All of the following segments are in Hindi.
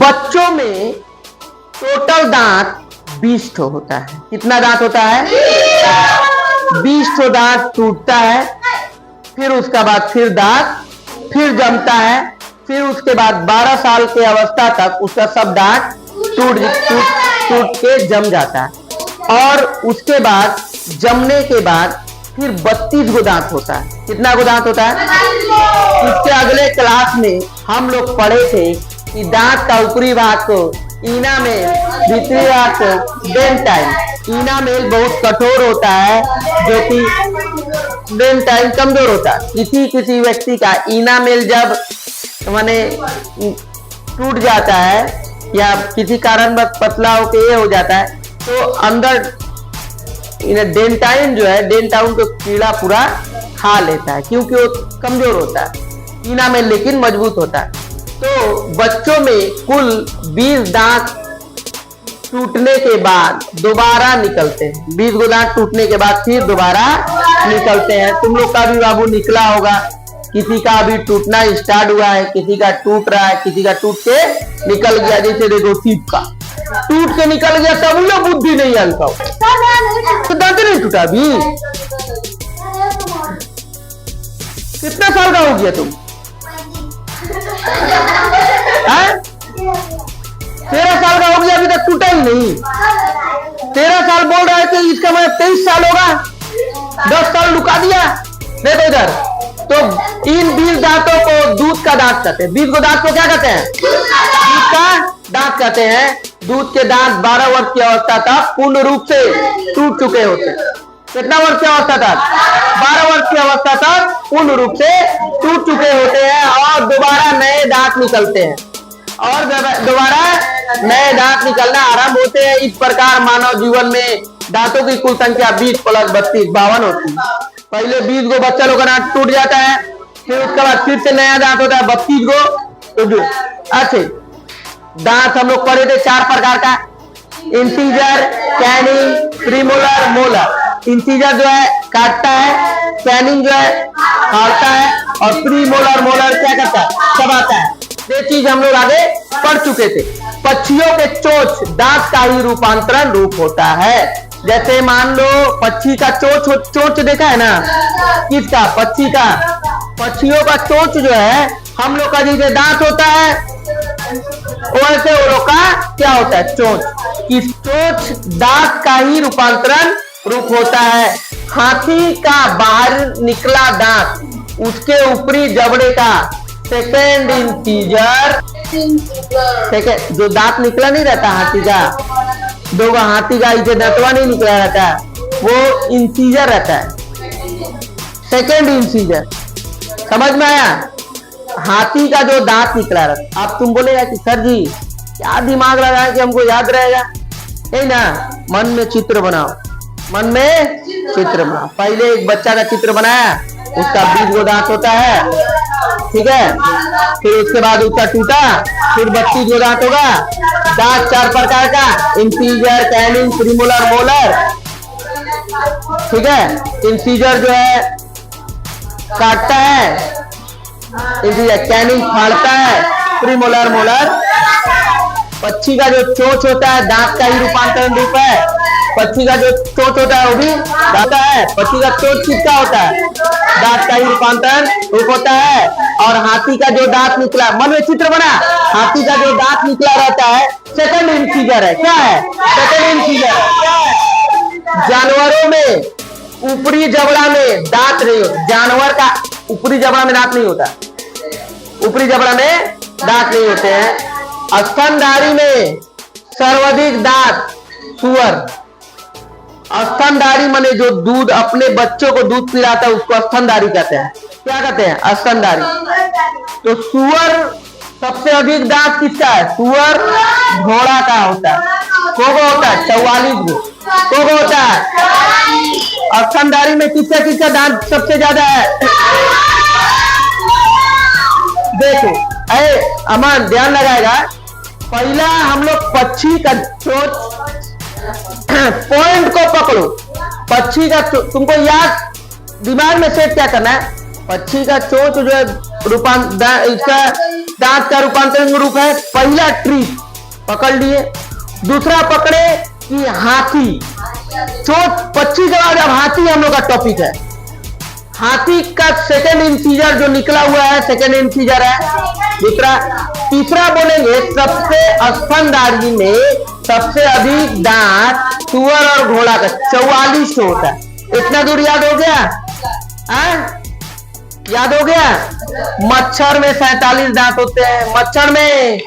बच्चों में टोटल दांत 20 ठो होता है। कितना दांत होता है? 20 ठो दांत टूटता है, फिर उसका बाद फिर दांत फिर जमता है, फिर उसके बाद 12 साल के अवस्था तक उसका सब दांत टूट के जम जाता है। और उसके बाद जमने के बाद फिर 32 गो दांत होता है। कितना गो दांत होता है? इसके अगले क्लास में हम लोग पढ़े थे कि दांत का ऊपरी भाग को इनामेल, भीतरी भाग को डेंटाइल। इनामेल बहुत कठोर होता है, जो कि डेंटाइल कमजोर होता है। किसी व्यक्ति का इनामेल जब माने टूट जाता है या किसी कारण पतला होकर ये हो जाता है, तो अंदर डेंटाइन जो है, डेंटाउन को कीड़ा पूरा खा लेता है, क्योंकि वो कमजोर होता है। इनामेल लेकिन मजबूत होता है। तो बच्चों में कुल 20 दांत टूटने के बाद दोबारा निकलते हैं। 20 गो दांत टूटने के बाद फिर दोबारा निकलते हैं। तुम लोग का भी बाबू निकला होगा, किसी का अभी टूटना स्टार्ट हुआ है, किसी का टूट रहा है, किसी का टूट के निकल गया। जैसे देखो सीप का टूट के निकल गया, तब लोग बुद्धि नहीं हल्का तो दांत नहीं टूटा। अभी कितना साल का हो गया तुम? 13 साल का हो गया, अभी तक टूटा ही नहीं। 13 साल बोल रहा है कि इसका मतलब 23 साल होगा। 10 साल लुका दिया। देखो इधर, तो इन 20 दांतों को दूध का दांत कहते हैं। 20 को दांत को क्या कहते हैं? दूध का दांत कहते हैं। दूध के दांत 12 वर्ष की अवस्था तक पूर्ण रूप से टूट चुके होते हैं। कितना वर्ष की अवस्था तक? 12 वर्ष की अवस्था तक पूर्ण रूप से टूट चुके होते हैं और दोबारा नए दांत निकलते हैं। और दोबारा नए दांत निकलना आरंभ होते हैं। इस प्रकार मानव जीवन में दांतों की कुल संख्या 20 प्लस 32 52 होती है। पहले 20 गो बच्चा लोग का दांत टूट जाता है, फिर उसके बाद फिर से नया दांत होता है 32 गो। तो जो अच्छे दांत हम लोग पढ़े थे 4 प्रकार का: incisor, Canning, premolar, molar. Incisor जो है काटता है, कैनिंग जो है फाड़ता है, और प्रीमोलर मोलर क्या करता है? चबाता है। ये चीज हम लोग आगे पढ़ चुके थे। पक्षियों के चोंच दांत का ही रूपांतरण रूप होता है। जैसे मान लो पक्षी का चोंच देखा है ना? किसका? पक्षी का। पक्षियों का चोंच जो है हम लोग का जैसे दांत होता है, वैसे वो लोग का क्या होता है? चोंच। इस चोंच दांत का ही रूपांतरण रूप होता है। हाथी का बाहर निकला दांत उसके ऊपरी जबड़े का सेकेंड इंसीजर, जो दांत निकला नहीं रहता हाथी का, दो हाथी का इसे दांतवा नहीं निकला रहता, वो इंसीजर रहता है, सेकेंड इंसीजर। समझ में आया? हाथी का जो दांत निकला रहता। अब तुम बोलेगा कि सर जी क्या दिमाग लगा है कि हमको याद रहेगा? नहीं ना, मन में चित्र बनाओ, मन में चित्र बनाओ। पहले एक बच्चा का चित्र बनाया, उसका 20 गो दांत होता है, ठीक है। फिर उसके बाद उसका टूटा, फिर 32 गो दांत होगा। दांत 4 प्रकार का: इंसीजर, कैनिंग, प्रीमोलर, मोलर, ठीक है। इंसीजर जो है काटता है, इंसीजर कैनिंग फाड़ता है, प्रीमोलर मोलर। पक्षी का जो चोंच होता है दांत का ही रूपांतरण रूप है। पक्षी का जो चोंच होता है वो भी दांत है। पक्षी का चोंच किसका होता है? दांत का ही रूपांतरण रूप होता है। और हाथी का जो दांत निकला, मन में चित्र बना, हाथी का जो दांत निकला रहता है सेकंड इंसीजर है। क्या है? सेकंड इंसीजर क्या है? जानवरों में ऊपरी जबड़ा में दांत नहीं होता। जानवर का ऊपरी जबड़ा में दांत नहीं होता, ऊपरी जबड़ा में दांत नहीं होते हैं। स्तनधारी में सर्वाधिक दांत सुअर। स्तनधारी माने जो दूध अपने बच्चों को दूध पिलाता है उसको स्तनधारी कहते हैं। क्या कहते हैं? स्तनधारी। तो सुअर सबसे अधिक दांत किसका है? सुअर घोड़ा का होता है। कोगो होता है 44 गो। कोगो होता है। स्तनधारी में किसका दांत सबसे ज्यादा है? देखो अमन ध्यान लगाएगा। पहला हम लोग पक्षी का चोंच पॉइंट को पकड़ो। पक्षी का तुमको याद दिमाग में सेट क्या करना है? पक्षी का चोंच जो है इसका दांत का रूपांतरण रूप है। पहला ट्रिक पकड़ लिए, दूसरा पकड़े कि हाथी, चोट 25 के बाद अब हाथी हम लोग का टॉपिक है। हाथी का सेकेंड इंसीजर जो निकला हुआ है, सेकेंड इंसीजर है। दूसरा, तीसरा बोलेंगे सबसे स्तनधारी में सबसे अधिक दांत सुअर और घोड़ा का 44 होता है। इतना दूर याद हो गया? याद हो गया? मच्छर में 47 दांत होते हैं। मच्छर में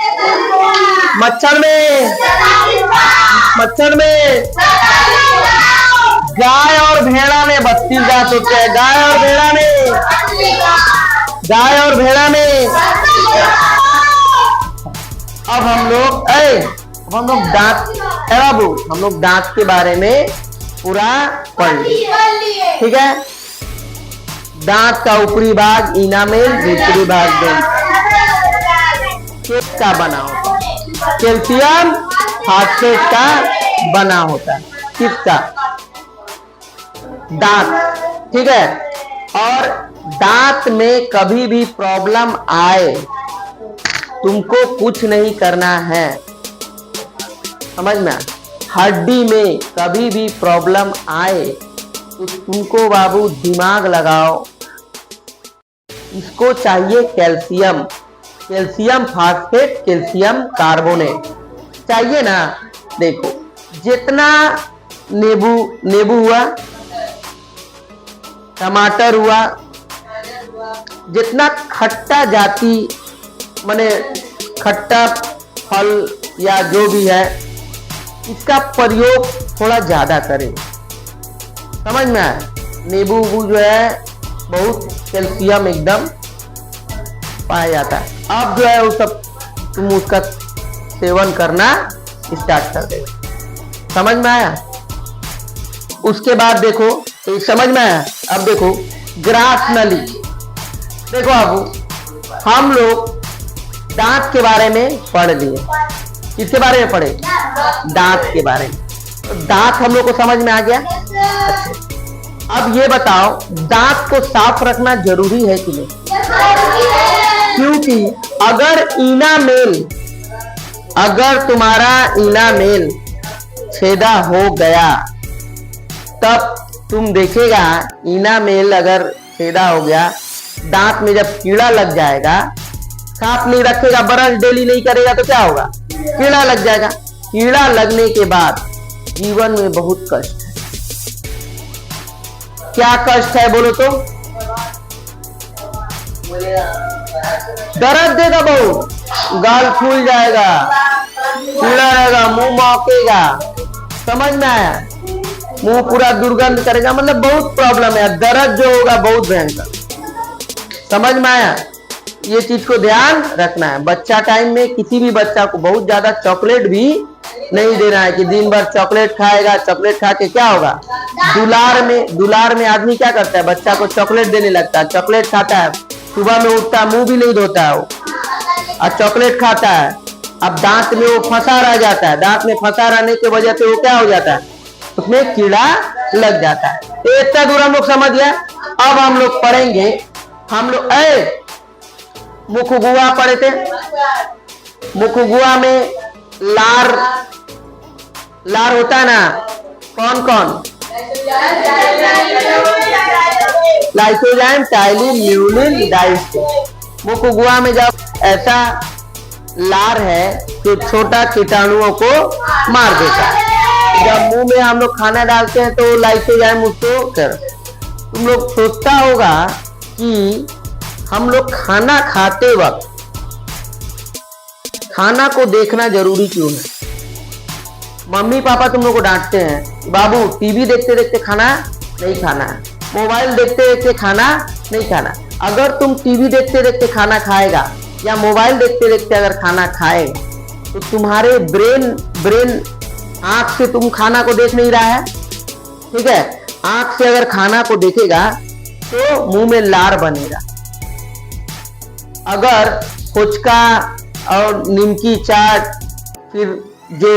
गाय और भेड़ा में 32 दांत होते हैं। गाय और भेड़ा में अब हम लोग दांत बाबू, हम लोग दांत के बारे में पूरा पढ़ लिए, ठीक है। दांत का ऊपरी भाग इनामेल, भीतरी भाग किसका बना होता है? कैल्शियम फास्फेट का बना होता है। किसका? दांत, ठीक है। और दांत में कभी भी प्रॉब्लम आए, तुमको कुछ नहीं करना है, समझ में? हड्डी में कभी भी प्रॉब्लम आए तो तुमको बाबू दिमाग लगाओ, इसको चाहिए calcium, calcium phosphate, calcium carbonate चाहिए ना। देखो, जितना नींबू हुआ, टमाटर हुआ, जितना खट्टा जाति माने खट्टा फल या जो भी है, इसका प्रयोग थोड़ा ज्यादा करें, समझ में आया? नींबू जो है बहुत कैल्शियम एकदम पाया जाता है। अब जो है वो सब तुम उसका सेवन करना स्टार्ट कर दे, समझ में आया? उसके बाद देखो, तो समझ में आया? अब देखो ग्रास नली, देखो अब हम लोग दांत के बारे में पढ़ लिए। किसके बारे में पढ़े? दांत के बारे में। तो दांत हम लोग को समझ में आ गया। अच्छा, अब ये बताओ, दांत को साफ रखना जरूरी है कि नहीं? क्योंकि अगर तुम्हारा इनामेल छेदा हो गया, तब तुम देखेगा इनामेल अगर छेदा हो गया, दांत में जब कीड़ा लग जाएगा, साफ नहीं रखेगा, ब्रश डेली नहीं करेगा तो क्या होगा? कीड़ा लग जाएगा। कीड़ा लगने के बाद जीवन में बहुत कष्ट है। क्या कष्ट है बोलो तो? दर्द देगा बहुत, गाल फूल जाएगा, कीड़ा रहेगा, मुंह महकेगा, समझ में आया? मुंह पूरा दुर्गंध करेगा, मतलब बहुत प्रॉब्लम है। दर्द जो होगा बहुत भयंकर, समझ में आया? ये चीज को ध्यान रखना है। बच्चा टाइम में किसी भी बच्चा को बहुत ज्यादा चॉकलेट भी नहीं देना है कि दिन भर चॉकलेट खाएगा, चॉकलेट खा के क्या होगा? दुलार में आदमी क्या करता है? बच्चा को चॉकलेट देने लगता है, चॉकलेट खाता है, सुबह में उठता है, मुंह भी नहीं धोता है वो, और चॉकलेट खाता है। अब दांत में वो फंसा रह जाता है, दांत में फंसा रहने की वजह से वो क्या हो जाता है? उसमें कीड़ा लग जाता है। तो इतना दूर हम लोग समझ गए। अब हम लोग पढ़ेंगे, हम लोग मुखगुआ पढ़े थे। मुखगुआ में लार होता है ना, कौन कौन? Lysozyme, ptyalin, ल्यूलिन, डाइस्टिन। मुखगुआ में जब ऐसा लार है जो छोटा कीटाणुओं को मार देता है, जब मुंह में हम लोग खाना डालते हैं तो लाइसोजाइम उसको कर। तुम लोग सोचता होगा कि हम लोग खाना खाते वक्त खाना को देखना जरूरी क्यों है? मम्मी पापा तुम लोग को डांटते हैं, बाबू टीवी देखते देखते खाना नहीं खाना है, मोबाइल देखते देखते खाना नहीं खाना। अगर तुम टीवी देखते देखते खाना खाएगा या मोबाइल देखते देखते अगर खाना खाएगा, तो तुम्हारे ब्रेन आंख से तुम खाना को देख नहीं रहा है, ठीक है? आंख से अगर खाना को देखेगा तो मुंह में लार बनेगा। अगर फुचका और निमकी चाट, फिर जो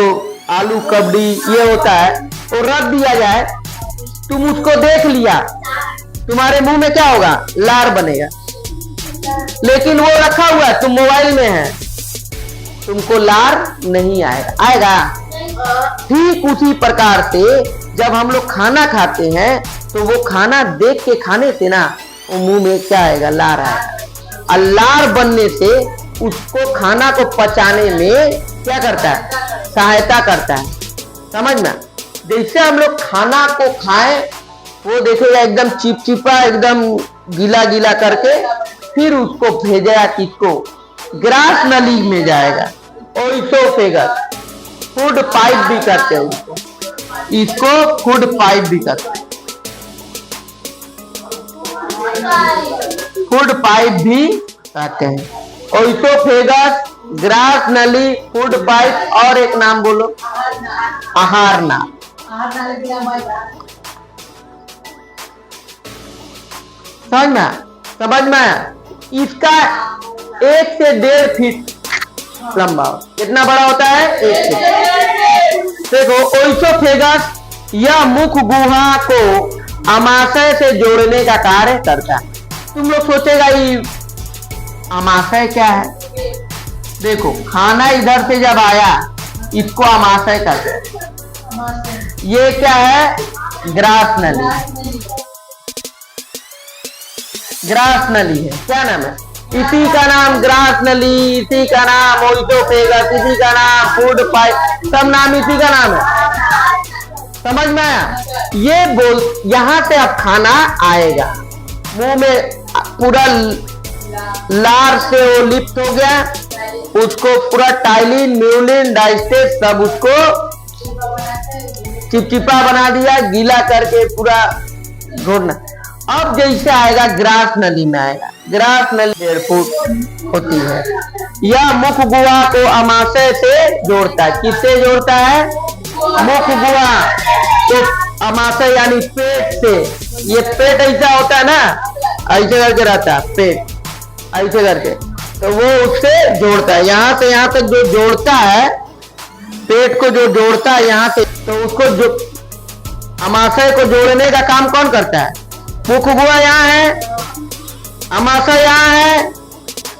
आलू कबड़ी ये होता है, तो रख दिया जाए, तुम उसको देख लिया, तुम्हारे मुंह में क्या होगा? लार बनेगा। लेकिन वो रखा हुआ है, तुम मोबाइल में है, तुमको लार नहीं आएगा। आएगा? ठीक उसी प्रकार से जब हम लोग खाना खाते हैं तो वो खाना देख के खाने से ना वो मुंह में क्या आएगा? लार आएगा। और लार बनने से उसको खाना को पचाने में क्या करता है? सहायता करता है। समझ में? जैसे हम लोग खाना को खाएं वो देखेगा एकदम चिपचिपा, एकदम गीला गीला करके, फिर उसको भेजा किसको? ग्रास नली में जाएगा। ओइसोफेगस, फूड पाइप भी कहते हैं उसको, इसको फूड पाइप भी कहते हैं, फूड पाइप भी कहते हैं। ओइसोफेगस, ग्रास नली, फूड पाइप, और एक नाम बोलो, आहार नाल। समझ में? इसका 1 से 1.5 फीट लंबा, कितना बड़ा होता है? 1 फीट। देखो, ओइसोफेगस यह मुख गुहा को अमाशय से जोड़ने का कार्य करता है। तुम लोग सोचेगा ये अमाशय क्या है? देखो, खाना इधर से जब आया इसको अमाशय कहते हैं। ये क्या है? ग्रास नली। ग्रास नली है। क्या नाम है? इसी का नाम ग्रास नली, इसी का नाम ओइसोफेगस, इसी का नाम फूड पाइप, सब नाम इसी का नाम है। समझ में आया? ये बोल, यहां से अब खाना आएगा मुंह में, पूरा लार से वो लिप्त हो गया, उसको पूरा टाइलिन, म्यूलिन, डाइस्टेट सब उसको चिपचिपा बना दिया, गीला करके पूरा घोरना। अब जैसे आएगा ग्रास नली में आएगा। ग्रास नली 1.5 फुट होती है। यह मुख गुहा को अमाशय से जोड़ता है। किससे जोड़ता है? मुख गुहा तो अमाशय यानी पेट से। ये पेट ऐसा होता है ना, ऐसे करके रहता है पेट, ऐसे करके, तो वो उससे जोड़ता है। यहाँ से यहाँ तक जो जोड़ता है, पेट को जो जोड़ता है यहाँ से, तो उसको जो अमाशय को जोड़ने का काम कौन करता है? मुख गुहा यहाँ है, अमाशय यहाँ है,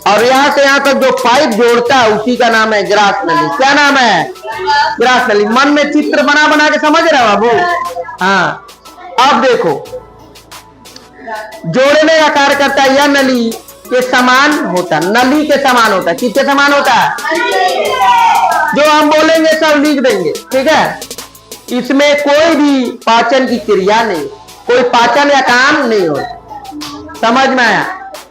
और यहाँ से यहाँ तक जो पाइप जोड़ता है उसी का नाम है ग्रास नली। क्या नाम है? ग्रास नली। मन में चित्र बना बना के समझ रहे हो बाबू? हाँ। अब देखो, जोड़ने का कार्य करता है। यह नली के समान होता है, नली के समान होता है। किसके समान होता है? जो हम बोलेंगे सब लिख देंगे, ठीक है? इसमें कोई भी पाचन की क्रिया नहीं, कोई पाचन या काम नहीं होता। समझ में आया?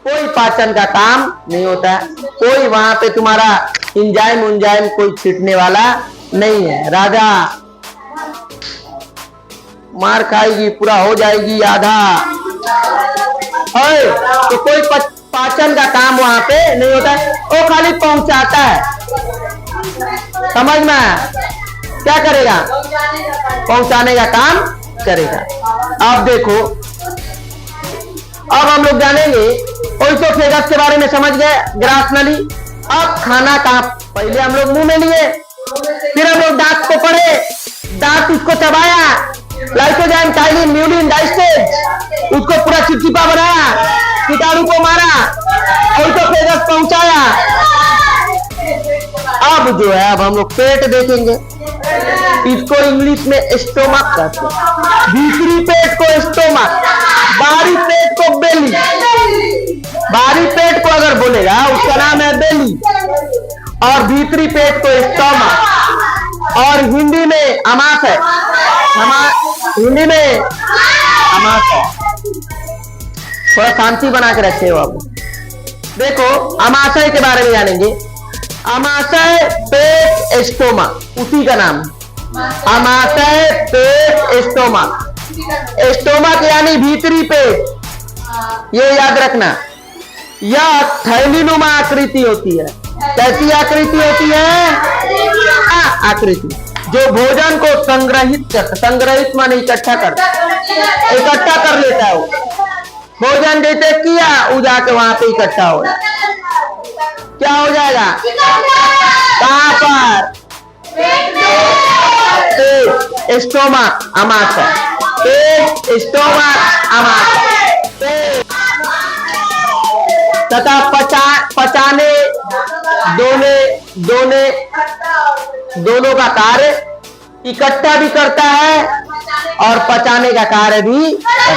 कोई पाचन का काम नहीं होता है, कोई वहां पे तुम्हारा इंजाइम उंजाइम कोई छिटने वाला नहीं है। राजा मार खाएगी, पूरा हो जाएगी आधा, तो कोई पाचन का काम वहां पे नहीं होता है, वो खाली पहुंचाता है। समझ में आया? क्या करेगा? पहुंचाने का काम करेगा। अब देखो, अब हम लोग जानेंगे ओइसोफेगस के बारे में, समझ गए? ग्रास नली। अब खाना कहाँ? पहले हम लोग मुंह में लिए, फिर हम लोग दांत को पढ़े, दांत उसको चबाया, लाइसोजाइम, टाइलिन, म्यूलिन, डाइस्टेट, उसको पूरा चिपचिपा बनाया, कीटाणु को मारा, ओइसोफेगस पहुंचाया। अब जो है, अब हम लोग पेट देखेंगे। इसको इंग्लिश में स्टोमक कहते हैं। भीतरी पेट को स्टोमक, बाहरी पेट को बेली। बाहरी पेट को अगर बोलेगा उसका नाम है बेली, और भीतरी पेट को स्टोमक, और हिंदी में अमाशय। हिंदी में अमाशय। थोड़ा शांति बना के रखे हो आप। देखो, अमाशय के बारे में जानेंगे। अमाशय, पेट, स्टोमक, उसी का नाम है अमाशय, पेट, स्टोमक। स्टोमक यानी भीतरी पेट, ये याद रखना। यह थैलीनुमा आकृति होती है। कैसी आकृति होती है? आकृति, जो भोजन को संग्रहित माने इकट्ठा कर लेता है। भोजन जैसे किया, वो जाके वहां पे इकट्ठा हो, क्या हो जाएगा? कहां पर? स्टोमक, अमाशय। पेट, स्टोमक, अमाशय। तथा पचाने दोनों का कार्य इकट्ठा भी करता है और पचाने का कार्य भी करता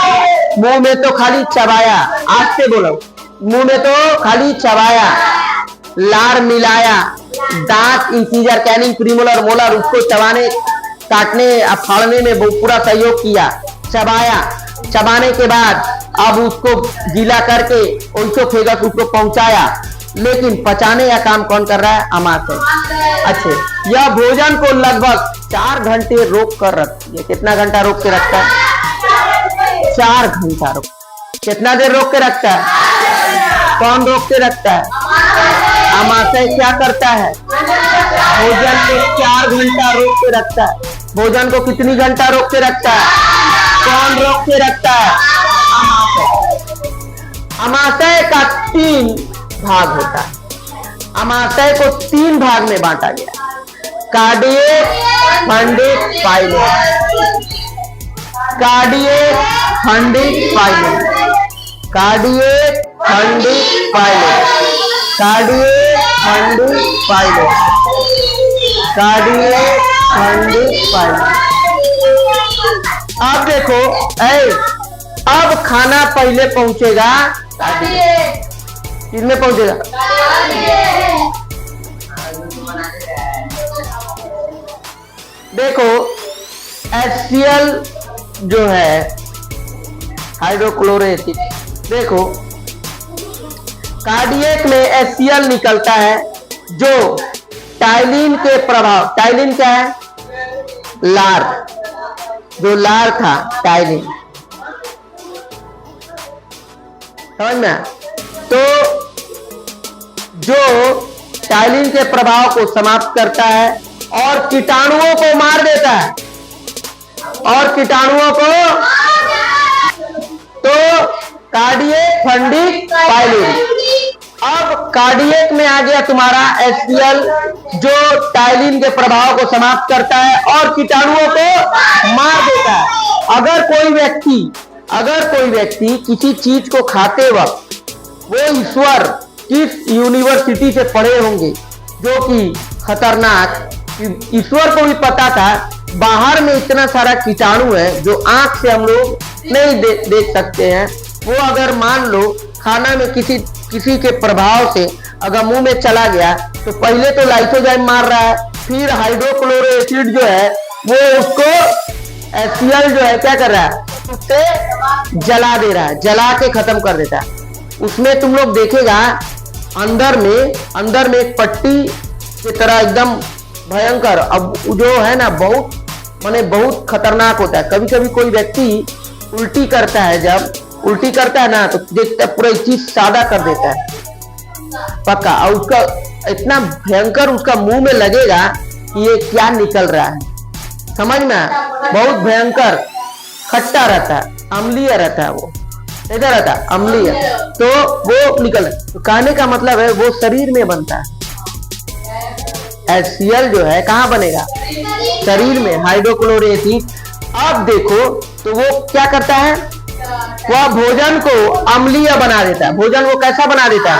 है। मुंह में तो खाली चबाया, आज से बोलो, मुंह में तो खाली चबाया, लार मिलाया, दांत इंसीजर कैनिंग प्रीमोलर मोलर उसको चबाने काटने फाड़ने में पूरा सहयोग किया, चबाया, चबाने के बाद अब उसको गीला करके ओइसोफेगस उसको पहुंचाया, लेकिन पचाने का काम कौन कर रहा है? आमाशय। अच्छे, यह भोजन को लगभग 4 घंटे रोक कर रखती है। कितना घंटा रोक के रखता है? 4 घंटा रोक। कितना देर रोक के रखता है? कौन रोक के रखता है? आमाशय क्या करता है? भोजन को 4 घंटा रोक के रखता है। भोजन को कितनी घंटा रोक के रखता है? कौन रोक के रखता है? आमाशय का 3 भाग होता है। आमाशय को 3 भाग में बांटा गया, cardiac, fundic, pyloric. Cardiac, fundic, pyloric. Cardiac, fundic, pyloric. Cardiac, fundic, pyloric. Cardiac, fundic, pyloric. अब देखो, अब खाना पहले पहुंचेगा किसमें पहुंचेगा? देखो, HCl जो है हाइड्रोक्लोरोएसिड, देखो कार्डियक में HCl निकलता है जो टाइलिन के प्रभाव, टाइलिन क्या है? लार, जो लार था टाइलिन, समझ में? तो जो टाइलिन के प्रभाव को समाप्त करता है और कीटाणुओं को मार देता है, और कीटाणुओं को, तो कार्डियक, फंडिक, पाइलोट। अब कार्डियक में आ गया तुम्हारा HCl जो टाइलिन के प्रभाव को समाप्त करता है और कीटाणुओं को मार देता है। अगर कोई व्यक्ति किसी चीज को खाते वक्त वो ईश्वर किस यूनिवर्सिटी से पढ़े होंगे जो कि खतरनाक, ईश्वर को भी पता था बाहर में इतना सारा कीटाणु है जो आंख से हम लोग नहीं देख सकते हैं। वो अगर मान लो खाना में किसी के प्रभाव से अगर मुंह में चला गया तो पहले तो लाइसोजाइम मार रहा है, फिर हाइड्रोक्लोरोएसिड जो है वो उसको HCl जो है क्या कर रहा है? उससे जला दे रहा है, जला के खत्म कर देता है। उसमें तुम लोग देखेगा अंदर में एक पट्टी की तरह एकदम भयंकर, अब जो है ना बहुत खतरनाक होता है। कभी कभी कोई व्यक्ति उल्टी करता है, जब उल्टी करता है ना तो देखता पूरा चीज सादा कर देता है पक्का, और उसका इतना भयंकर उसका मुंह में लगेगा कि ये क्या निकल रहा है, समझ में? बहुत भयंकर खट्टा रहता है, अम्लीय रहता है, वो कैसा रहता है? अम्लीय। तो वो निकल, तो कहने का मतलब है वो शरीर में बनता है। HCl जो है कहाँ बनेगा? शरीर में, हाइड्रोक्लोरोएसिड। अब देखो तो वो क्या करता है? वह भोजन को अम्लीय बना देता है। भोजन को कैसा बना देता है?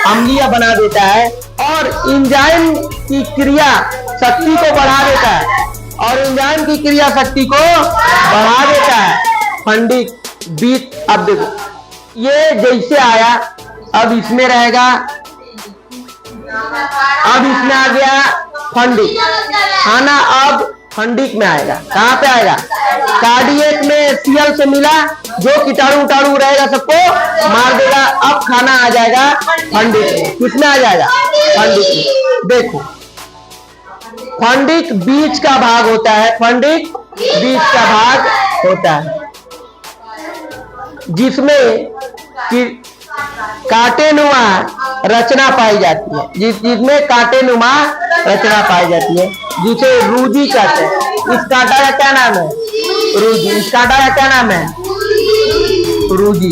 अम्लीय बना देता है और एंजाइम की क्रिया शक्ति को बढ़ा देता है, और एंजाइम की क्रिया शक्ति को बढ़ा देता है फंडिक, बीट। अब देखो ये जैसे आया, अब इसमें रहेगा, अब इसमें आ गया फंडिक, खाना अब फंडिक में आएगा। कहाँ पे आएगा? कार्डियक में HCl से मिला, जो कीटाणु रहेगा सबको मार देगा। अब खाना आ जाएगा फंडिक में। किसमें आ जाएगा? फंडिक में। देखो फंडिक बीज का भाग होता है, फंडिक बीज का भाग होता है जिसमें कांटेनुमा रचना पाई जाती है, जिसमें कांटेनुमा रचना पाई जाती है, जिसे रूजी कहते हैं। इस कांटा का क्या नाम है? रूजी। इस कांटा का क्या नाम है? रूजी।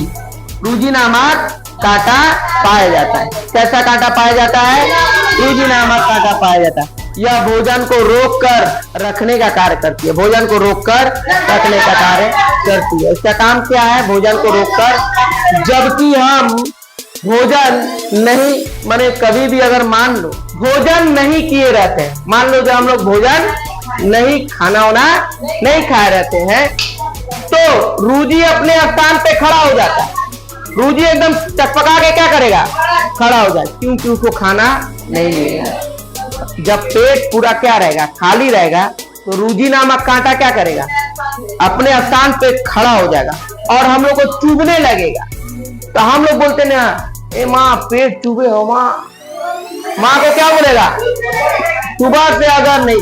रूजी नामक कांटा पाया जाता है। कैसा कांटा पाया जाता है? रूजी नामक कांटा पाया जाता है। यह भोजन को रोक कर रखने का कार्य करती है, भोजन को रोक कर रखने का कार्य करती है। इसका काम क्या है? भोजन को रोक कर, जबकि हम भोजन नहीं, माने कभी भी अगर मान लो भोजन नहीं किए रहते हैं, मान लो जब हम लोग भोजन नहीं, खाना वाना नहीं खाए रहते हैं, तो रूजी अपने स्थान पे खड़ा हो जाता है। रूजी एकदम चकपका के क्या करेगा? खड़ा हो जाए, क्योंकि उसको खाना नहीं मिलेगा। जब पेट पूरा क्या रहेगा? खाली रहेगा, तो रूजी नामक कांटा क्या करेगा? अपने स्थान पे खड़ा हो जाएगा और हम लोग को चुभने लगेगा। तो हम लोग बोलते ना, ए माँ पेट चुभे हो माँ, माँ को क्या बोलेगा? सुबह से अगर नहीं,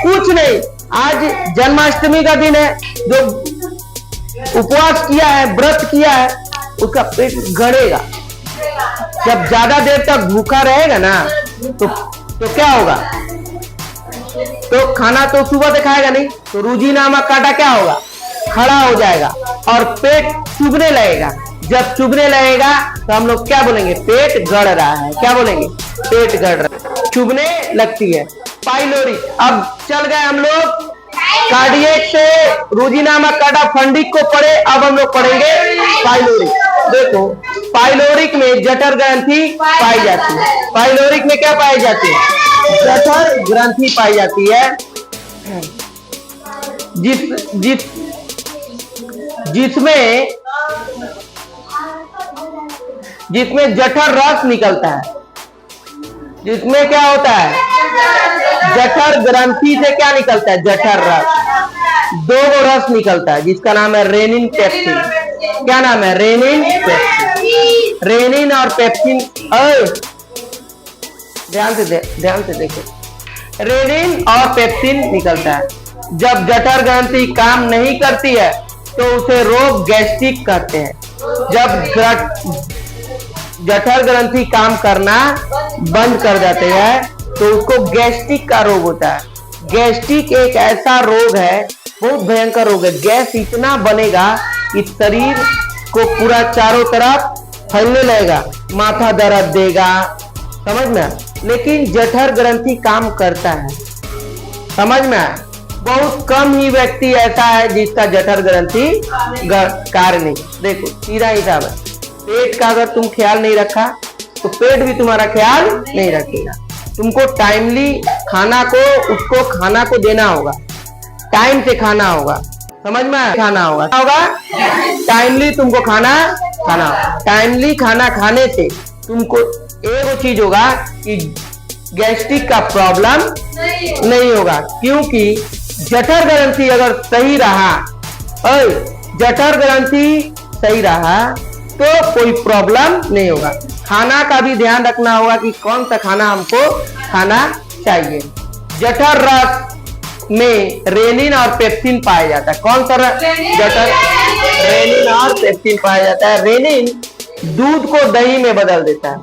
कुछ नहीं, आज जन्माष्टमी का दिन है, जो उपवास किया है, व्रत किया है, उसका पेट गड़ेगा। जब ज्यादा देर तक भूखा रहेगा ना, तो क्या होगा? तो खाना तो सुबह से खाएगा नहीं, तो रूजी नामक कांटा क्या होगा? खड़ा हो जाएगा और पेट चुभने लगेगा। जब चुभने लगेगा तो हम लोग क्या बोलेंगे? पेट गड़ रहा है। क्या बोलेंगे? पेट गड़ रहा है, चुभने लगती है। पाइलोरी। अब चल गए हम लोग कार्डियक से रूजी नामक कांटा फंडिक को पढ़े, अब हम लोग पढ़ेंगे पाइलोरिक। देखो पाइलोरिक में जठर ग्रंथि पाई जाती है। पाइलोरिक में क्या पाई जाती है? जठर ग्रंथि पाई जाती है, जिसमें जठर रस निकलता है। जिसमें क्या होता है? जठर ग्रंथि से क्या निकलता है? जठर रस। दो रस निकलता है, जिसका नाम है रेनिन पेप्सिन। क्या नाम है? Rennin pepsin. रेनिन और पेप्सिन, ध्यान से देखो, रेनिन और पेप्सिन निकलता है। जब जठर ग्रंथि काम नहीं करती है तो उसे रोग गैस्ट्रिक कहते हैं। जब जठर ग्रंथि काम करना बंद कर जाते हैं तो उसको गैस्ट्रिक का रोग होता है। गैस्ट्रिक एक ऐसा रोग है, बहुत भयंकर रोग है। गैस इतना बनेगा कि शरीर को पूरा चारों तरफ फैलने लगेगा, माथा दर्द देगा, समझ में? लेकिन जठर ग्रंथि काम करता है, समझ में? बहुत कम ही व्यक्ति ऐसा है जिसका जठर ग्रंथि कार्य नहीं। देखो सीधा हिसाब है, पेट का अगर तुम ख्याल नहीं रखा तो पेट भी तुम्हारा ख्याल नहीं रखेगा। तुमको टाइमली खाना को देना होगा, टाइम से खाना होगा, समझ में? खाना होगा टाइमली, तुमको खाना होगा। टाइमली खाना खाने से तुमको एक चीज होगा कि गैस्ट्रिक का प्रॉब्लम नहीं होगा, क्योंकि जठर ग्रंथि अगर सही रहा, जठर ग्रंथि सही रहा तो कोई प्रॉब्लम नहीं होगा। खाना का भी ध्यान रखना होगा कि कौन सा खाना हमको खाना चाहिए। जठर रस में रेनिन और पेप्सिन पाया जाता है। कौन सा जठर? रेनिन और पेप्सिन पाया जाता है। रेनिन दूध को दही में बदल देता है।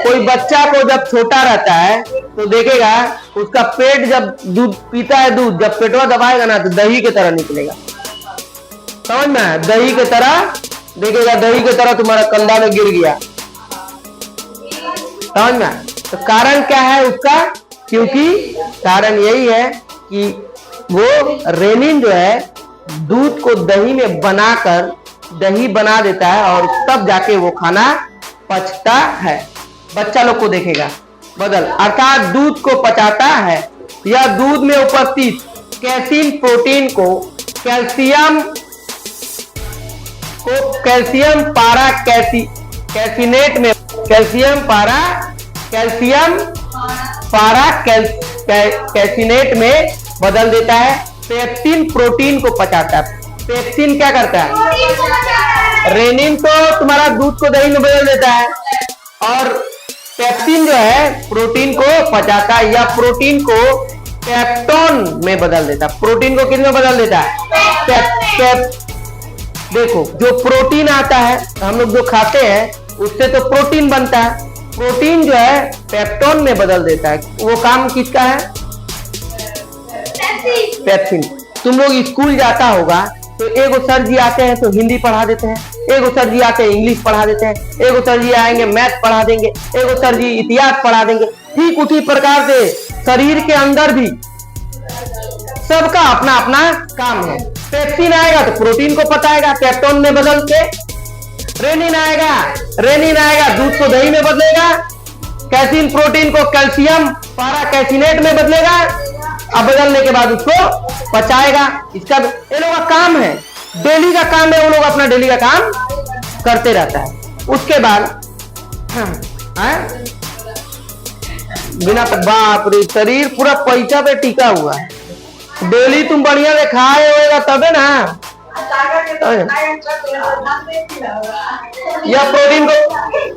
कोई बच्चा को जब छोटा रहता है तो देखेगा उसका पेट, जब दूध पीता है, दूध जब पेटवा दबाएगा ना तो दही की तरह निकलेगा, समझ में? दही की तरह देखेगा, दही की तरह तुम्हारा कंधा में गिर गया, समझ में? तो कारण क्या है उसका? क्योंकि कारण यही है कि वो रेनिन जो है दूध को दही में बनाकर दही बना देता है और तब जाके वो खाना पचता है। बच्चा लोग को देखेगा बदल, अर्थात दूध को पचाता है। यह दूध में उपस्थित कैसीन प्रोटीन को कैल्शियम पारा कैल्सिनेट में कैल्सिनेट में बदल देता है। पेप्सिन प्रोटीन को पचाता है। पेप्सिन क्या करता है? रेनिन तो तुम्हारा दूध को दही में बदल देता है और पेप्सिन जो है प्रोटीन को पचाता है या प्रोटीन को पेप्टोन में बदल देता है। प्रोटीन को किस में बदल देता है? देखो जो प्रोटीन आता है हम लोग जो खाते हैं उससे तो प्रोटीन बनता है, प्रोटीन जो है पेप्टोन में बदल देता है। वो काम किसका है? पेप्सिन। तुम लोग स्कूल जाता होगा तो एगो सर जी आते हैं तो हिंदी पढ़ा देते हैं, एगो सर जी आते हैं इंग्लिश पढ़ा देते हैं, एगो सर जी आएंगे मैथ पढ़ा देंगे, एगो सर जी इतिहास पढ़ा देंगे। ठीक उसी प्रकार से शरीर के अंदर भी सबका अपना अपना काम है। पेप्सिन आएगा तो प्रोटीन को पचाएगा, पेप्टोन में बदल के। रेनिन आएगा दूध को दही में बदलेगा। कैसीन प्रोटीन को कैल्शियम पारा कैसिनेट में बदलेगा। अब बदलने के बाद उसको पचाएगा। इसका ये लोगों का काम है, डेली का काम है। वो लोग अपना डेली का काम करते रहता है। उसके बाद बिना बाप रे, शरीर पूरा पैसा पे टिका हुआ है। डेली तुम बढ़िया से खाए होएगा तबे ना। या प्रोटीन को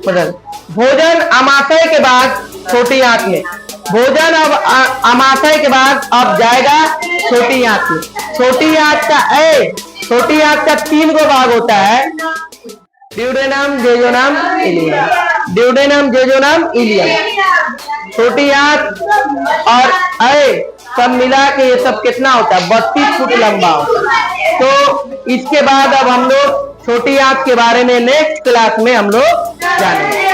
बदल। भोजन अमाशय के बाद छोटी आंत में। भोजन अब अमाशय के बाद अब जाएगा छोटी आंत में। छोटी आंत का 3 गो भाग होता है, duodenum, jejunum, ileum. Duodenum, jejunum, ileum. छोटी आंत और सब मिला के ये सब कितना होता है? 32 फुट लंबा होता है। तो इसके बाद अब हम लोग छोटी आंत के बारे में नेक्स्ट क्लास में हम लोग जानेंगे।